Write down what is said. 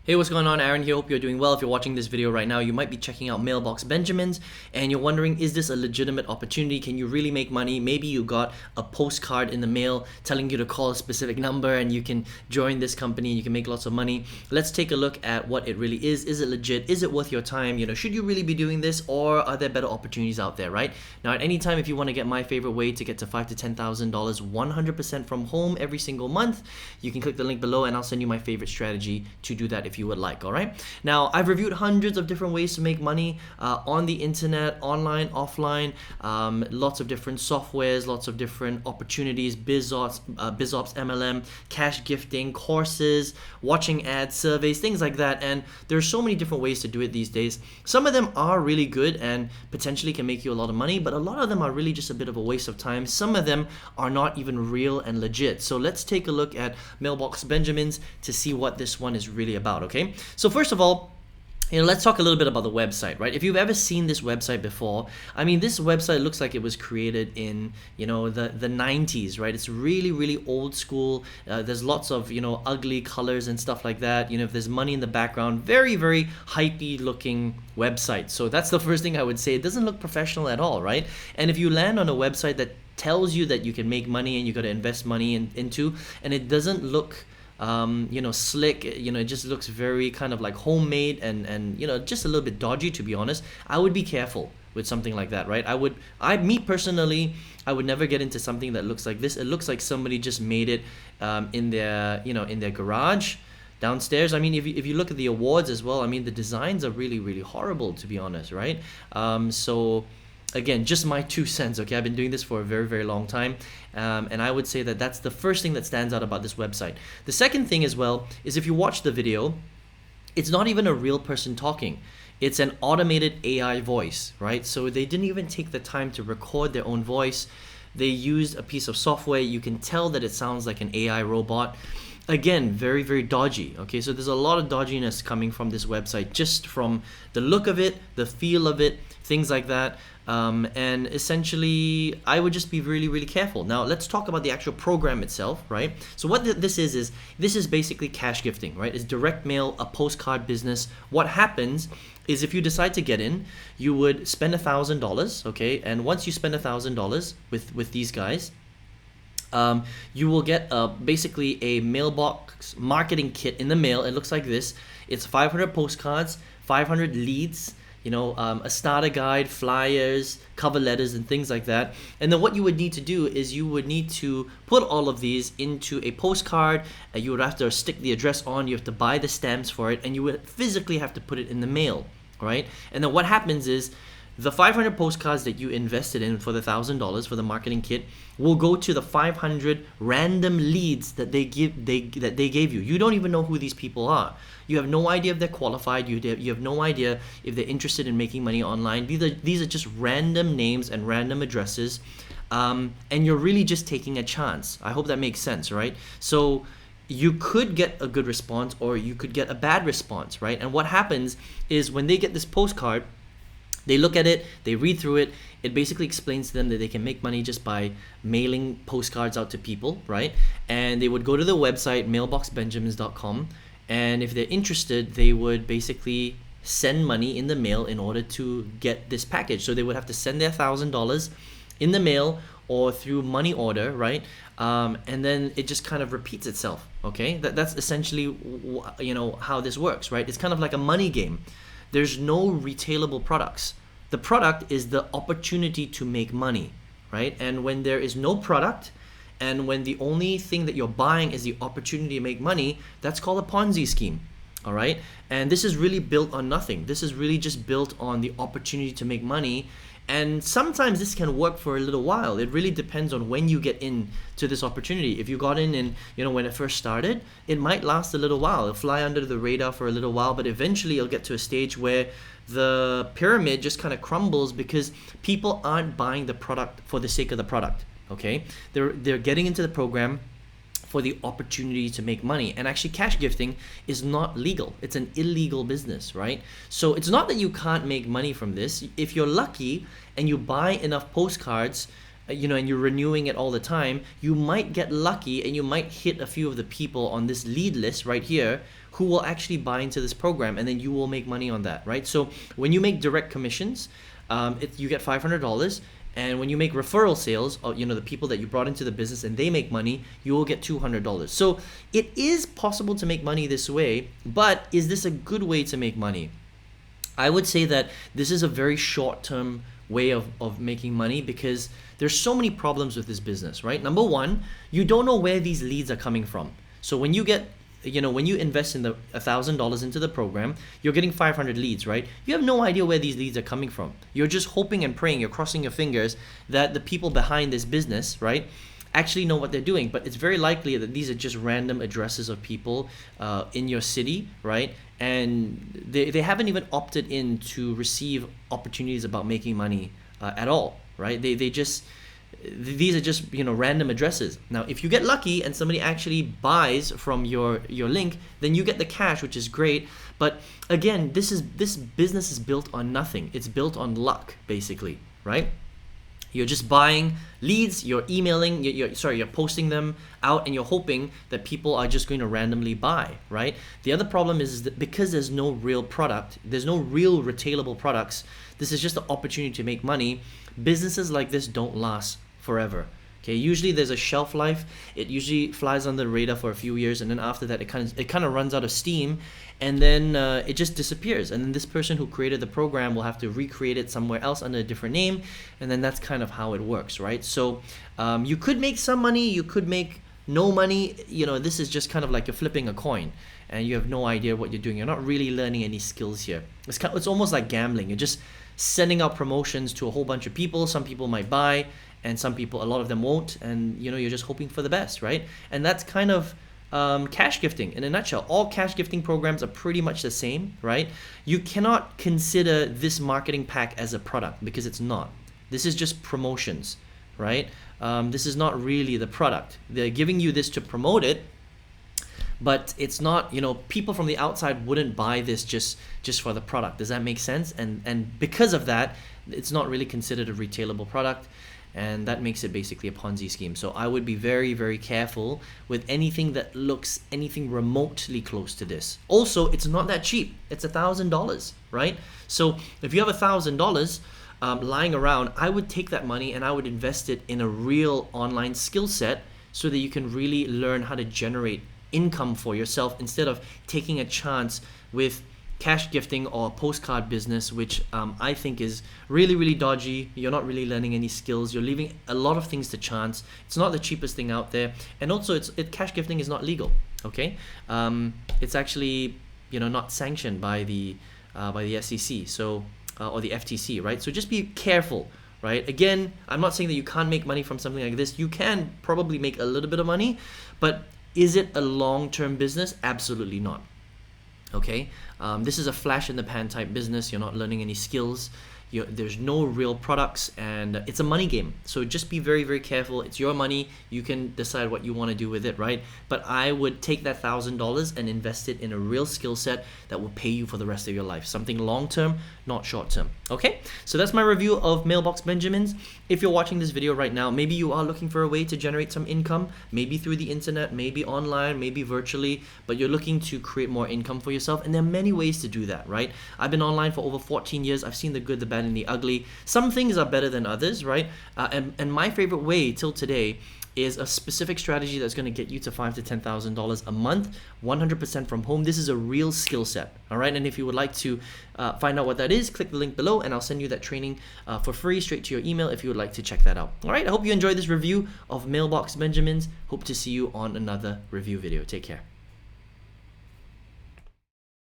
Hey, what's going on? Aaron here. Hope you're doing well. If you're watching this video right now, you might be checking out Mailbox Benjamins and you're wondering, is this a legitimate opportunity? Can you really make money? Maybe you got a postcard in the mail telling you to call a specific number and you can join this company and you can make lots of money. Let's take a look at what it really is. Is it legit? Is it worth your time? Should you really be doing this, or are there better opportunities out there, right? Now, at any time, if you want to get my favorite way to get to $5,000 to $10,000 100% from home every single month, you can click the link below and I'll send you my favorite strategy to do that if you would like. All right, now I've reviewed hundreds of different ways to make money on the internet, online, offline, lots of different softwares, lots of different opportunities, BizOps, MLM, cash gifting, courses, watching ads, surveys, things like that. And there's so many different ways to do it these days. Some of them are really good and potentially can make you a lot of money, but a lot of them are really just a bit of a waste of time. Some of them are not even real and legit. So let's take a look at Mailbox Benjamins to see what this one is really about, okay? So first of all, let's talk a little bit about the website, right? If you've ever seen this website before, I mean, this website looks like it was created in, the 90s, right? It's really, really old school. There's lots of, ugly colors and stuff like that. If there's money in the background, very, very hypey looking website. So that's the first thing I would say. It doesn't look professional at all, right? And if you land on a website that tells you that you can make money and you got to invest money into, and it doesn't look slick, it just looks very kind of like homemade and just a little bit dodgy, to be honest, I would be careful with something like that, right? Me personally, I would never get into something that looks like this. It looks like somebody just made it in their garage downstairs. I mean, if you look at the awards as well, I mean, the designs are really, really horrible, to be honest, right? So again, just my 2 cents, okay? I've been doing this for a very, very long time, and I would say that that's the first thing that stands out about this website. The second thing as well is, if you watch the video, it's not even a real person talking. It's an automated AI voice, right? So they didn't even take the time to record their own voice. They used a piece of software. You can tell that it sounds like an AI robot. Again, very, very dodgy, okay? So there's a lot of dodginess coming from this website, just from the look of it, the feel of it, things like that. And essentially, I would just be really, really careful. Now, let's talk about the actual program itself, right? So what this is this is basically cash gifting, right? It's direct mail, a postcard business. What happens is, if you decide to get in, you would spend $1,000, okay? And once you spend $1,000 with these guys, you will get basically a mailbox marketing kit in the mail. It looks like this. It's 500 postcards, 500 leads, a starter guide, flyers, cover letters, and things like that. And then what you would need to do is you would need to put all of these into a postcard. You would have to stick the address on. You have to buy the stamps for it, and you would physically have to put it in the mail, right? And then what happens is, the 500 postcards that you invested in for the $1,000 for the marketing kit will go to the 500 random leads that they gave you. You don't even know who these people are. You have no idea if they're qualified. You have no idea if they're interested in making money online. These are just random names and random addresses, and you're really just taking a chance. I hope that makes sense, right? So you could get a good response, or you could get a bad response, right? And what happens is, when they get this postcard, they look at it, they read through it. It basically explains to them that they can make money just by mailing postcards out to people, right? And they would go to the website, mailboxbenjamins.com, and if they're interested, they would basically send money in the mail in order to get this package. So they would have to send their $1,000 in the mail or through money order, right? And then it just kind of repeats itself, okay? That's essentially how this works, right? It's kind of like a money game. There's no retailable products. The product is the opportunity to make money, right? And when there is no product, and when the only thing that you're buying is the opportunity to make money, that's called a Ponzi scheme, all right? And this is really built on nothing. This is really just built on the opportunity to make money. And sometimes this can work for a little while. It really depends on when you get into this opportunity. If you got in and, when it first started, it might last a little while. It'll fly under the radar for a little while, but eventually it'll get to a stage where the pyramid just kind of crumbles, because people aren't buying the product for the sake of the product, okay? They're getting into the program for the opportunity to make money. And actually, cash gifting is not legal. It's an illegal business, right? So it's not that you can't make money from this. If you're lucky and you buy enough postcards, and you're renewing it all the time, you might get lucky and you might hit a few of the people on this lead list right here who will actually buy into this program, and then you will make money on that, right? So when you make direct commissions, you get $500. And when you make referral sales, the people that you brought into the business and they make money, you will get $200. So it is possible to make money this way, but is this a good way to make money? I would say that this is a very short-term way of making money, because there's so many problems with this business, right? Number one, you don't know where these leads are coming from. So when you get when you invest in the $1,000 into the program, you're getting 500 leads, right? You have no idea where these leads are coming from. You're just hoping and praying, you're crossing your fingers that the people behind this business, right, actually know what they're doing. But it's very likely that these are just random addresses of people in your city, right? And they haven't even opted in to receive opportunities about making money at all, right? These are just random addresses. Now, if you get lucky and somebody actually buys from your link, then you get the cash, which is great. But again, this business is built on nothing. It's built on luck, basically, right? You're just buying leads, you're emailing, you're posting them out, and you're hoping that people are just going to randomly buy, right? The other problem is that because there's no real product, there's no real retailable products, this is just an opportunity to make money. Businesses like this don't last forever. Okay, usually there's a shelf life. It usually flies under the radar for a few years, and then after that, it kind of runs out of steam, and then it just disappears. And then this person who created the program will have to recreate it somewhere else under a different name, and then that's kind of how it works, right? So you could make some money, you could make no money. This is just kind of like you're flipping a coin, and you have no idea what you're doing. You're not really learning any skills here. It's almost like gambling. You're just sending out promotions to a whole bunch of people. Some people might buy, and some people, a lot of them won't, and you're just hoping for the best, right? And that's kind of cash gifting in a nutshell. All cash gifting programs are pretty much the same, right? You cannot consider this marketing pack as a product, because it's not. This is just promotions, right? This is not really the product. They're giving you this to promote it, but it's not, people from the outside wouldn't buy this just for the product. Does that make sense? And because of that, it's not really considered a retailable product. And that makes it basically a Ponzi scheme. So I would be very, very careful with anything that looks anything remotely close to this. Also, it's not that cheap. It's $1,000, right? So if you have $1,000 lying around, I would take that money and I would invest it in a real online skill set so that you can really learn how to generate income for yourself, instead of taking a chance with cash gifting or a postcard business, which I think is really, really dodgy. You're not really learning any skills. You're leaving a lot of things to chance. It's not the cheapest thing out there, and also cash gifting is not legal. Okay, it's actually not sanctioned by the SEC, so or the FTC, right? So just be careful, right? Again, I'm not saying that you can't make money from something like this. You can probably make a little bit of money, but is it a long-term business? Absolutely not. Okay, this is a flash in the pan type business. You're not learning any skills. There's no real products, and it's a money game. So just be very, very careful. It's your money. You can decide what you want to do with it, right? But I would take that $1,000 and invest it in a real skill set that will pay you for the rest of your life. Something long-term, not short-term. Okay, so that's my review of Mailbox Benjamins. If you're watching this video right now, maybe you are looking for a way to generate some income, maybe through the internet, maybe online, maybe virtually, but you're looking to create more income for yourself. And there are many ways to do that, right? I've been online for over 14 years. I've seen the good, the bad, and the ugly. Some things are better than others, right? And my favorite way till today is a specific strategy that's going to get you to $5,000 to $10,000 a month, 100% from home. This is a real skill set, all right? And if you would like to find out what that is, click the link below and I'll send you that training for free straight to your email if you would like to check that out. All right, I hope you enjoyed this review of Mailbox Benjamins. Hope to see you on another review video. Take care.